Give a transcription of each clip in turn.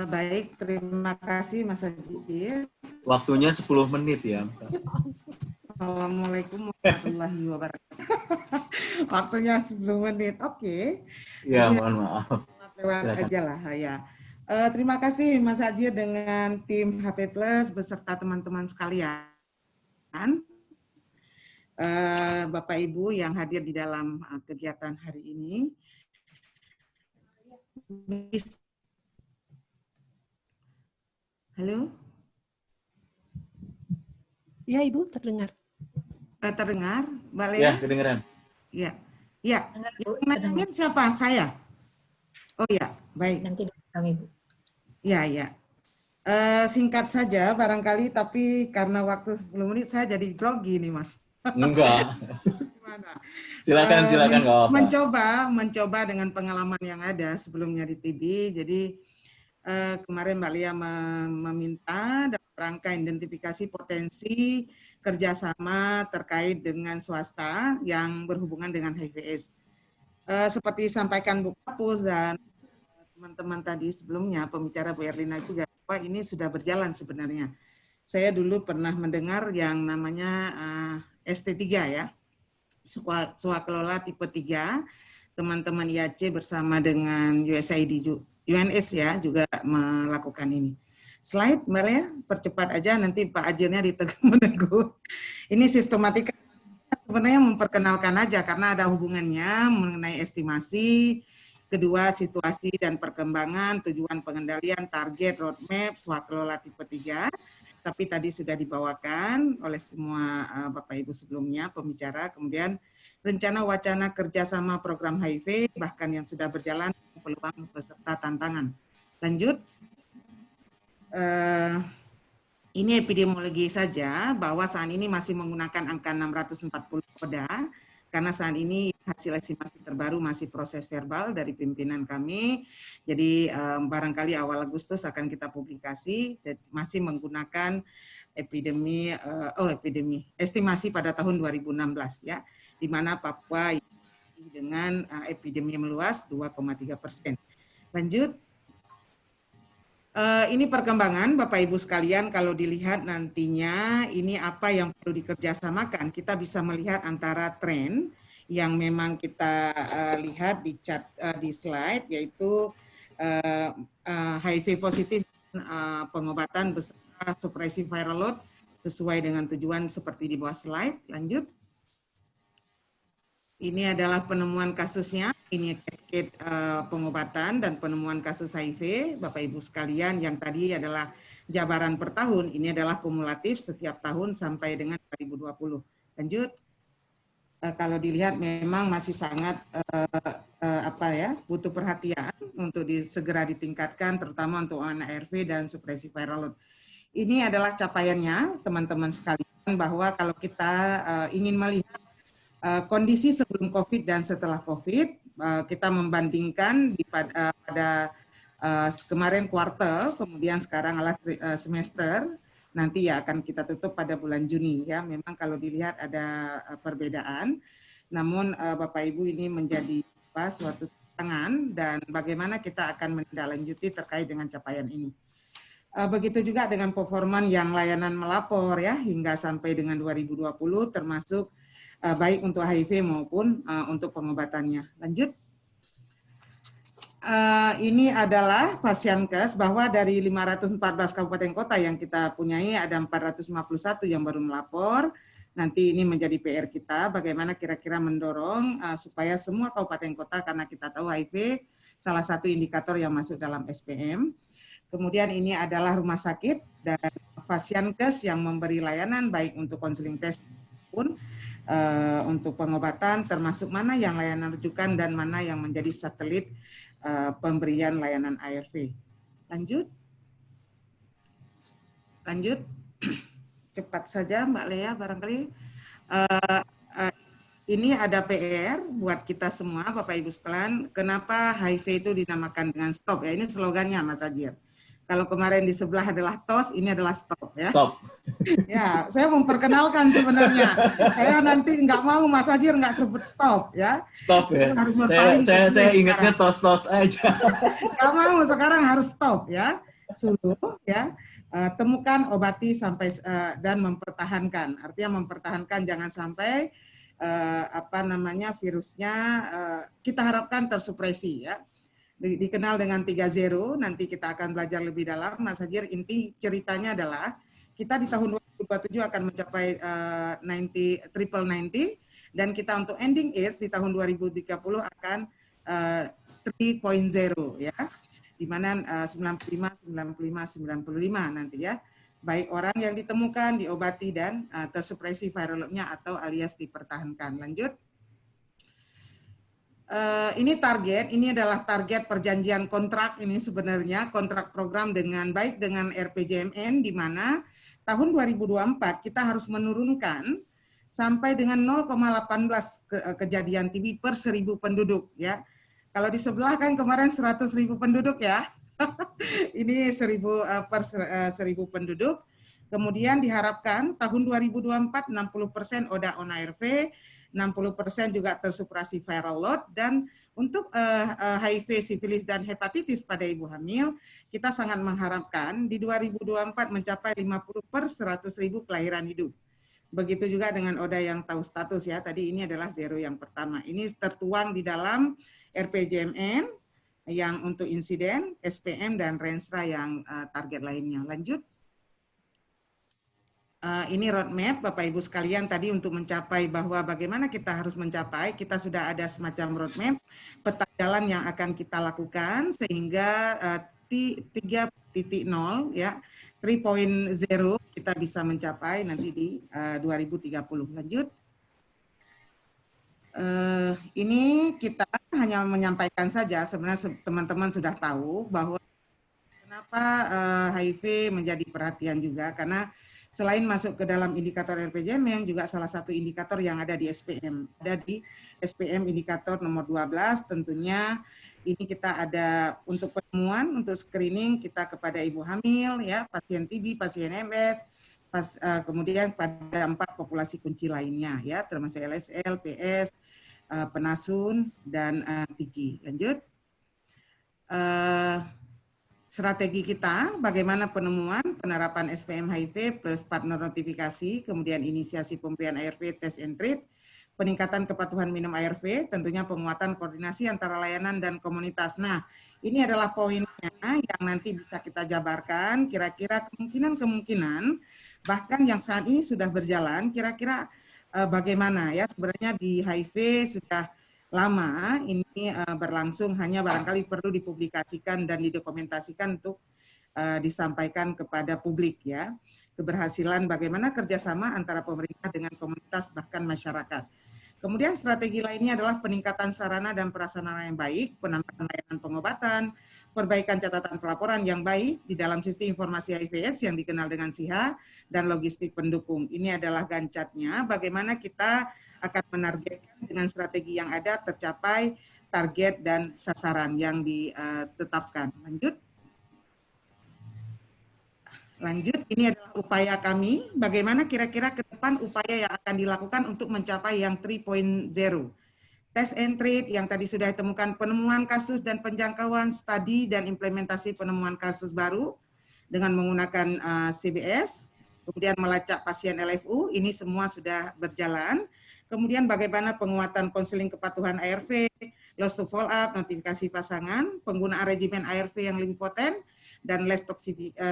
Baik, terima kasih Mas Haji. Waktunya 10 menit ya. Assalamualaikum warahmatullahi wabarakatuh. Waktunya 10 menit, oke. Ya, mohon maaf. Lewat aja lah ya. Terima kasih Mas Haji dengan tim HP Plus beserta teman-teman sekalian. Bapak Ibu yang hadir di dalam kegiatan hari ini. Halo? Ya, Ibu, terdengar. Terdengar, Mbak Lea? Ya, kedengeran. Ya, ya. Yang nanyain siapa? Saya? Oh ya, baik. Nanti kami, Bu. Ya, ya. Singkat saja barangkali, tapi karena waktu 10 menit saya jadi grogi nih, Mas. Enggak. Gimana? Silakan, nggak apa-apa. Mencoba dengan pengalaman yang ada sebelumnya di TB. Jadi kemarin Mbak Lia meminta dalam rangka identifikasi potensi kerjasama terkait dengan swasta yang berhubungan dengan HIV/AIDS. Seperti disampaikan Bu Kapus dan teman-teman tadi sebelumnya, pembicara Bu Erlina juga, bahwa ini sudah berjalan sebenarnya. Saya dulu pernah mendengar yang namanya ST3 ya, Swakelola tipe 3, teman-teman IAC bersama dengan USAID, UNS ya, juga melakukan ini. Slide, Mbak Lea, percepat aja, nanti Pak Ajirnya menegur. Ini sistematika sebenarnya memperkenalkan aja, karena ada hubungannya mengenai estimasi, kedua situasi dan perkembangan, tujuan pengendalian, target, roadmap, Swakelola tipe 3, tapi tadi sudah dibawakan oleh semua Bapak Ibu sebelumnya, pembicara, kemudian rencana wacana kerjasama program HIV, bahkan yang sudah berjalan, peluang beserta tantangan. Lanjut. Ini epidemiologi saja, bahwa saat ini masih menggunakan angka 640 ODA, karena saat ini hasil estimasi terbaru masih proses verbal dari pimpinan kami, jadi barangkali awal Agustus akan kita publikasi, masih menggunakan estimasi pada tahun 2016 ya, di mana Papua dengan epidemi meluas 2,3%. Lanjut. Ini perkembangan Bapak Ibu sekalian, kalau dilihat nantinya ini apa yang perlu dikerjasamakan, kita bisa melihat antara tren yang memang kita lihat di chart di slide, yaitu HIV positif pengobatan beserta supresi viral load sesuai dengan tujuan seperti di bawah slide. Lanjut. Ini adalah penemuan kasusnya, ini cascade pengobatan dan penemuan kasus HIV, Bapak Ibu sekalian, yang tadi adalah jabaran per tahun, ini adalah kumulatif setiap tahun sampai dengan 2020. Lanjut. Kalau dilihat memang masih sangat butuh perhatian untuk segera ditingkatkan, terutama untuk ARV dan supresi viral load. Ini adalah capaiannya, teman-teman sekalian, bahwa kalau kita ingin melihat kondisi sebelum COVID dan setelah COVID, kita membandingkan pada kemarin kuartal, kemudian sekarang adalah semester, nanti ya akan kita tutup pada bulan Juni ya. Memang kalau dilihat ada perbedaan, namun Bapak Ibu ini menjadi suatu tantangan dan bagaimana kita akan menindaklanjuti terkait dengan capaian ini. Begitu juga dengan performan yang layanan melapor ya hingga sampai dengan 2020 termasuk baik untuk HIV maupun untuk pengobatannya. Lanjut. Ini adalah Fasiankes, bahwa dari 514 kabupaten kota yang kita punyai ada 451 yang baru melapor. Nanti ini menjadi PR kita, bagaimana kira-kira mendorong supaya semua kabupaten kota, karena kita tahu HIV salah satu indikator yang masuk dalam SPM. Kemudian ini adalah rumah sakit dan Fasiankes yang memberi layanan baik untuk konseling tes pun untuk pengobatan, termasuk mana yang layanan rujukan dan mana yang menjadi satelit pemberian layanan ARV. Lanjut. Lanjut. Cepat saja Mbak Lea barangkali. Ini ada PR buat kita semua Bapak Ibu sekalian. Kenapa HIV itu dinamakan dengan stop ya? Ini slogannya Mas Ajir. Kalau kemarin di sebelah adalah tos, ini adalah stop ya. Stop. Ya, saya memperkenalkan sebenarnya. Saya nanti nggak mau Mas Hajir nggak sebut stop ya. Stop ya. Harus Saya ingatnya tos-tos aja. Nggak mau, sekarang harus stop ya. Suluh ya. Temukan, obati sampai dan mempertahankan. Artinya mempertahankan, jangan sampai virusnya kita harapkan tersupresi ya. Dikenal dengan 3-0, nanti kita akan belajar lebih dalam. Mas Hajir, inti ceritanya adalah kita di tahun 2027 akan mencapai triple 90, dan kita untuk ending age di tahun 2030 akan 3.0 ya, di mana 95, 95, 95 nanti ya. Baik orang yang ditemukan, diobati, dan tersupresi viral load-nya atau alias dipertahankan. Lanjut. Ini target, ini adalah target perjanjian kontrak, ini sebenarnya kontrak program dengan baik dengan RPJMN, di mana tahun 2024 kita harus menurunkan sampai dengan 0,18 kejadian TB per 1.000 penduduk ya. Kalau di sebelah kan kemarin 100.000 penduduk ya. Ini 1.000 per 1.000 penduduk. Kemudian diharapkan tahun 2024 60% ODA on ARV, 60% juga tersuprasi viral load, dan untuk HIV, sifilis, dan hepatitis pada ibu hamil, kita sangat mengharapkan di 2024 mencapai 50 per 100.000 kelahiran hidup. Begitu juga dengan ODA yang tahu status ya, tadi ini adalah 0 yang pertama. Ini tertuang di dalam RPJMN yang untuk insiden, SPM, dan Renstra yang target lainnya. Lanjut. Ini roadmap Bapak Ibu sekalian tadi untuk mencapai bahwa bagaimana kita harus mencapai, kita sudah ada semacam roadmap, peta jalan yang akan kita lakukan sehingga 3.0 ya, 3.0 kita bisa mencapai nanti di 2030. Lanjut. Ini kita hanya menyampaikan saja, sebenarnya teman-teman sudah tahu bahwa kenapa HIV menjadi perhatian juga, karena selain masuk ke dalam indikator RPJMN, juga salah satu indikator yang ada di SPM. Ada di SPM indikator nomor 12, tentunya ini kita ada untuk penemuan, untuk screening kita kepada ibu hamil, ya, pasien TB, pasien MS, kemudian pada 4 populasi kunci lainnya, ya, termasuk LSL, PS, penasun, dan TG. Lanjut. Strategi kita, bagaimana penemuan, penerapan SPM HIV plus partner notifikasi, kemudian inisiasi pemberian ARV, test and treat, peningkatan kepatuhan minum ARV, tentunya penguatan koordinasi antara layanan dan komunitas. Nah, ini adalah poinnya yang nanti bisa kita jabarkan, kira-kira kemungkinan, bahkan yang saat ini sudah berjalan, kira-kira bagaimana ya, sebenarnya di HIV sudah lama ini berlangsung, hanya barangkali perlu dipublikasikan dan didokumentasikan untuk disampaikan kepada publik ya. Keberhasilan bagaimana kerjasama antara pemerintah dengan komunitas bahkan masyarakat. Kemudian strategi lainnya adalah peningkatan sarana dan prasarana yang baik, penambahan layanan pengobatan, perbaikan catatan pelaporan yang baik di dalam sistem informasi HIV/AIDS yang dikenal dengan SIHA, dan logistik pendukung. Ini adalah gancatnya bagaimana kita akan menargetkan dengan strategi yang ada tercapai target dan sasaran yang ditetapkan. Lanjut, ini adalah upaya kami, bagaimana kira-kira ke depan upaya yang akan dilakukan untuk mencapai yang 3.0. Test and treat yang tadi sudah ditemukan, penemuan kasus dan penjangkauan, studi dan implementasi penemuan kasus baru dengan menggunakan CBS, kemudian melacak pasien LFU, ini semua sudah berjalan. Kemudian bagaimana penguatan konseling kepatuhan ARV, loss to follow up, notifikasi pasangan, penggunaan regimen ARV yang lebih poten, dan less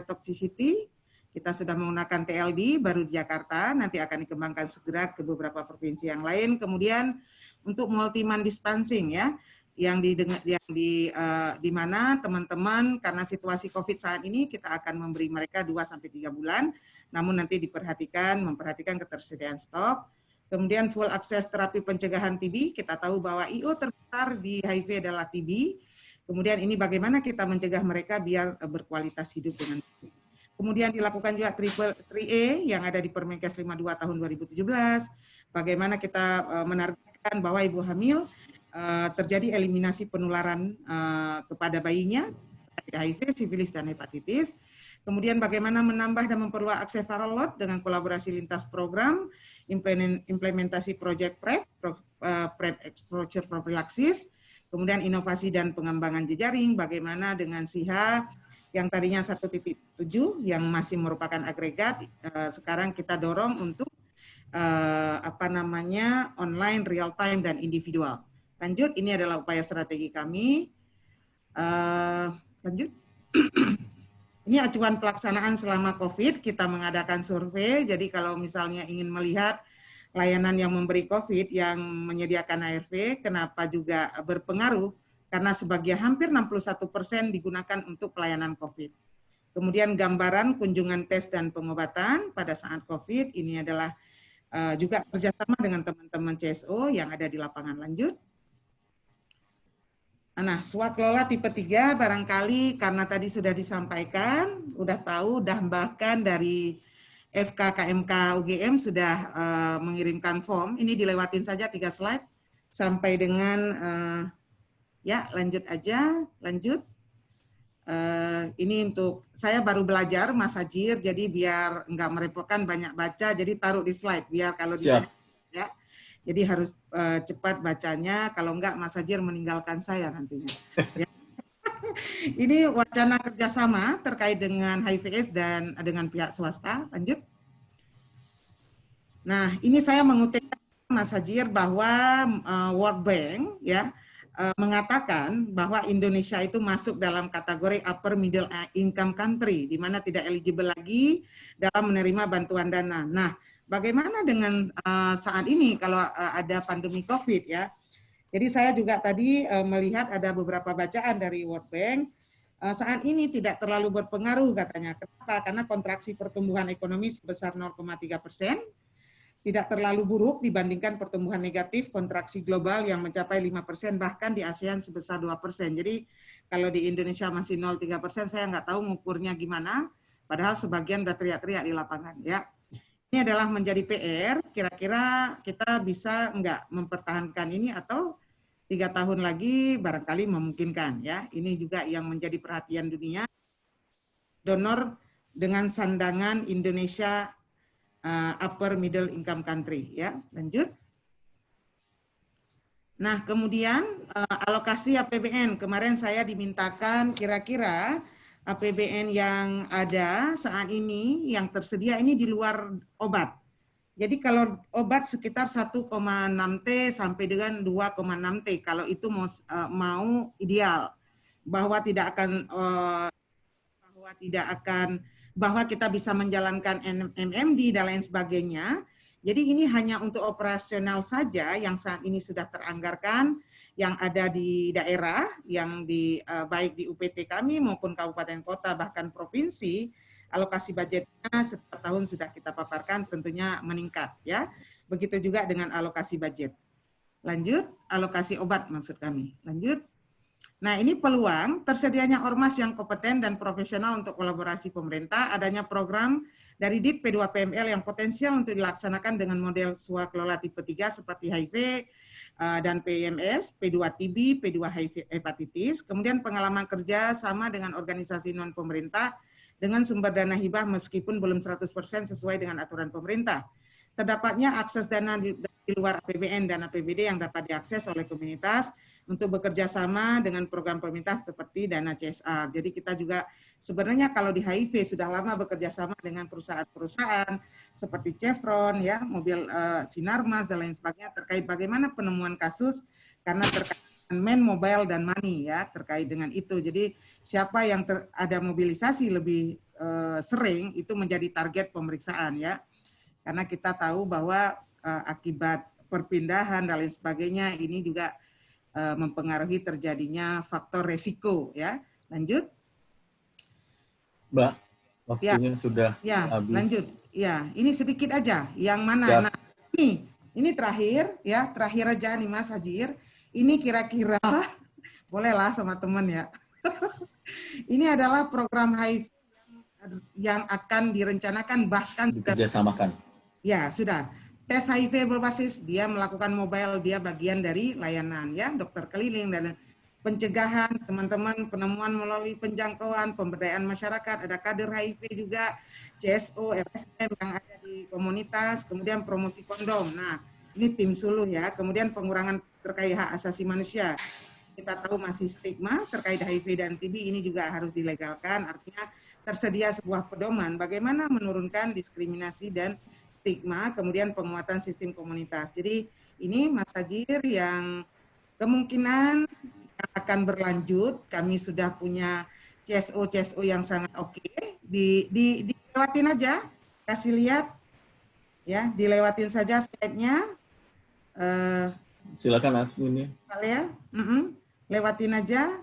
toxicity. Kita sudah menggunakan TLD baru di Jakarta, nanti akan dikembangkan segera ke beberapa provinsi yang lain. Kemudian untuk multi-man dispensing ya, yang di mana teman-teman karena situasi COVID saat ini kita akan memberi mereka 2-3 bulan, namun nanti memperhatikan ketersediaan stok. Kemudian full akses terapi pencegahan TB, kita tahu bahwa IO terbesar di HIV adalah TB. Kemudian ini bagaimana kita mencegah mereka biar berkualitas hidup dengan TB. Kemudian dilakukan juga 3A yang ada di Permenkes 52 tahun 2017. Bagaimana kita menargetkan bahwa ibu hamil terjadi eliminasi penularan kepada bayinya, terkait HIV, sifilis, dan hepatitis. Kemudian bagaimana menambah dan memperluas akses viral load dengan kolaborasi lintas program, implementasi project PrEP, PrEP exposure prophylaxis, kemudian inovasi dan pengembangan jejaring, bagaimana dengan SIHA yang tadinya 1.7 yang masih merupakan agregat, sekarang kita dorong untuk online, real time, dan individual. Lanjut, ini adalah upaya strategi kami. Lanjut. Ini acuan pelaksanaan selama COVID, kita mengadakan survei, jadi kalau misalnya ingin melihat layanan yang memberi COVID yang menyediakan ARV, kenapa juga berpengaruh? Karena sebagian hampir 61% digunakan untuk pelayanan COVID. Kemudian gambaran kunjungan tes dan pengobatan pada saat COVID, ini adalah juga kerjasama dengan teman-teman CSO yang ada di lapangan. Lanjut. Nah, swaklola tipe 3 barangkali karena tadi sudah disampaikan, udah tahu, bahkan dari FK KMK UGM sudah mengirimkan form. Ini dilewatin saja 3 slide sampai dengan ya lanjut aja, lanjut. Ini untuk saya baru belajar Mas Hajir, jadi biar nggak merepotkan banyak baca, jadi taruh di slide biar kalau ditanya ya. Jadi harus cepat bacanya, kalau enggak Mas Hajir meninggalkan saya nantinya. Ya. Ini wacana kerjasama terkait dengan HIV/AIDS dan dengan pihak swasta. Lanjut. Nah, ini saya mengutip Mas Hajir bahwa World Bank ya mengatakan bahwa Indonesia itu masuk dalam kategori upper middle income country, di mana tidak eligible lagi dalam menerima bantuan dana. Nah, bagaimana dengan saat ini kalau ada pandemi COVID ya? Jadi saya juga tadi melihat ada beberapa bacaan dari World Bank, saat ini tidak terlalu berpengaruh katanya. Kenapa? Karena kontraksi pertumbuhan ekonomi sebesar 0,3%, tidak terlalu buruk dibandingkan pertumbuhan negatif kontraksi global yang mencapai 5%, bahkan di ASEAN sebesar 2%. Jadi kalau di Indonesia masih 0,3%, saya nggak tahu ngukurnya gimana, padahal sebagian udah teriak-teriak di lapangan. Ya. Ini adalah menjadi PR, kira-kira kita bisa nggak mempertahankan ini atau 3 tahun lagi barangkali memungkinkan. Ya. Ini juga yang menjadi perhatian dunia, donor dengan sandangan Indonesia upper middle income country ya. Lanjut. Nah, kemudian alokasi APBN. Kemarin saya dimintakan kira-kira APBN yang ada saat ini yang tersedia ini di luar obat. Jadi kalau obat sekitar 1,6 T sampai dengan 2,6 T kalau itu mau ideal, bahwa bahwa kita bisa menjalankan MMD dan lain sebagainya. Jadi ini hanya untuk operasional saja yang saat ini sudah teranggarkan, yang ada di daerah, yang baik di UPT kami maupun kabupaten kota bahkan provinsi, alokasi budgetnya setiap tahun sudah kita paparkan tentunya meningkat ya. Begitu juga dengan alokasi budget. Lanjut, alokasi obat maksud kami. Lanjut. Nah, ini peluang tersedianya ormas yang kompeten dan profesional untuk kolaborasi pemerintah, adanya program dari DIT P2PML yang potensial untuk dilaksanakan dengan model swaklola tipe 3 seperti HIV dan PMS, P2 TB, P2 HIV hepatitis, kemudian pengalaman kerja sama dengan organisasi non-pemerintah dengan sumber dana hibah meskipun belum 100% sesuai dengan aturan pemerintah. Terdapatnya akses dana di luar APBN dan APBD yang dapat diakses oleh komunitas untuk bekerja sama dengan program pemerintah seperti dana CSR. Jadi kita juga sebenarnya kalau di HIV sudah lama bekerja sama dengan perusahaan-perusahaan seperti Chevron, ya, mobil Sinarmas dan lain sebagainya terkait bagaimana penemuan kasus karena terkait dengan man, mobile dan money ya terkait dengan itu. Jadi siapa yang ada mobilisasi lebih sering itu menjadi target pemeriksaan ya. Karena kita tahu bahwa akibat perpindahan dan lain sebagainya ini juga mempengaruhi terjadinya faktor resiko ya. Lanjut. Mbak, waktunya sudah habis. Lanjut. Ya, ini sedikit aja. Yang mana? Siap. Nah, ini terakhir ya, terakhir aja nih Mas Hajir. Ini kira-kira bolehlah sama teman ya. Ini adalah program HIV yang akan direncanakan bahkan dikerjasamakan. Ya, sudah. Tes HIV berbasis, dia melakukan mobile, dia bagian dari layanan ya, dokter keliling dan pencegahan, teman-teman penemuan melalui penjangkauan, pemberdayaan masyarakat, ada kader HIV juga, CSO, LSM yang ada di komunitas, kemudian promosi kondom. Nah, ini tim suluh ya, kemudian pengurangan terkait hak asasi manusia. Kita tahu masih stigma terkait HIV dan TB, ini juga harus dilegalkan, artinya tersedia sebuah pedoman bagaimana menurunkan diskriminasi dan stigma, kemudian penguatan sistem komunitas. Jadi ini Mas Hajir yang kemungkinan akan berlanjut. Kami sudah punya CSO yang sangat oke. Dilewatin aja, kasih lihat, ya, dilewatin saja slide-nya. Silakan aku ini. Ya, lewatin aja.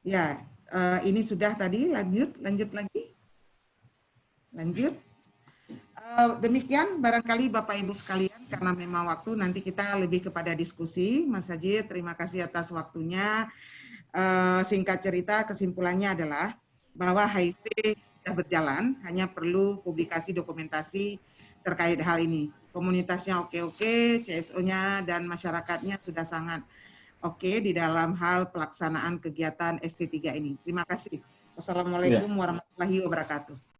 Ya, ini sudah tadi. Lanjut lagi. Lanjut. Demikian barangkali Bapak Ibu sekalian, karena memang waktu nanti kita lebih kepada diskusi. Mas Hajir, terima kasih atas waktunya. Singkat cerita, kesimpulannya adalah bahwa HIV sudah berjalan, hanya perlu publikasi dokumentasi terkait hal ini. Komunitasnya oke-oke, CSO-nya dan masyarakatnya sudah sangat oke di dalam hal pelaksanaan kegiatan ST3 ini. Terima kasih. Wassalamualaikum warahmatullahi wabarakatuh.